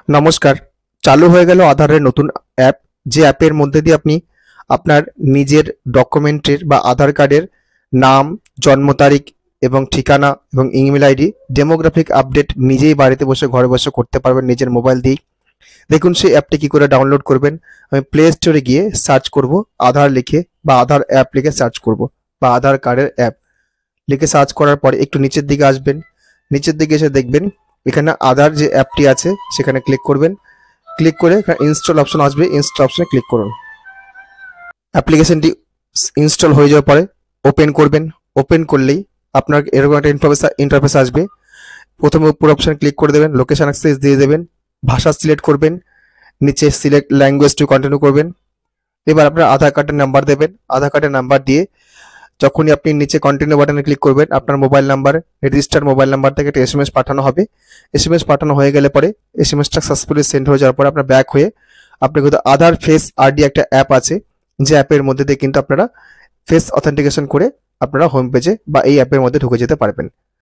নমস্কার। চালু হয়ে গেল আধারের নতুন অ্যাপ। যে অ্যাপের মধ্যে দিয়ে আপনি আপনার নিজের ডকুমেন্টের বা আধার কার্ডের নাম, জন্ম তারিখ এবং ঠিকানা এবং ইমেল আইডি ডেমোগ্রাফিক আপডেট নিজেই বাড়িতে বসে ঘরে বসে করতে পারবেন নিজের মোবাইল দিয়েই। দেখুন সেই অ্যাপটি কি করে ডাউনলোড করবেন। আমি প্লে স্টোরে গিয়ে সার্চ করব আধার লিখে বা আধার অ্যাপ লিখে সার্চ করব বা আধার কার্ডের অ্যাপ লিখে সার্চ করার পরে একটু নিচের দিকে আসবেন। নিচের দিকে এসে দেখবেন এখানে আধার যে অ্যাপটি আছে সেখানে ক্লিক করবেন। ক্লিক করে এখানে ইনস্টল অপশন আসবে, ইনস্টল অপশনে ক্লিক করুন। অ্যাপ্লিকেশনটি ইনস্টল হয়ে যাওয়ার পরে ওপেন করবেন। ওপেন করলেই আপনার এরকম একটা ইন্টারফেস আসবে। প্রথমে উপর অপশন ক্লিক করে দেবেন, লোকেশন অ্যাক্সেস দিয়ে দেবেন, ভাষা সিলেক্ট করবেন, নিচে সিলেক্ট ল্যাঙ্গুয়েজ টু কন্টিনিউ করবেন। এবার আপনার আধার কার্ডের নাম্বার দেবেন। আধার কার্ডের নাম্বার দিয়ে যখনই আপনি নিচে কন্টিনিউ বাটনে ক্লিক করবেন আপনার mobile number, registered mobile number থেকে একটা এসএমএস পাঠানো হবে। এসএমএস পাঠানো হয়ে গেলে পরে এসএমএসটা সাকসেসফুলি সেন্ড হয়ে যাওয়ার পরে আপনার ব্যাক হয়ে আপনি কিন্তু আধার ফেস আরডি একটা অ্যাপ আছে, যে অ্যাপের মধ্যে দিয়ে কিন্তু আপনারা ফেস অথেন্টিকেশন করে আপনারা হোম পেজে বা এই অ্যাপের মধ্যে ঢুকে যেতে পারবেন।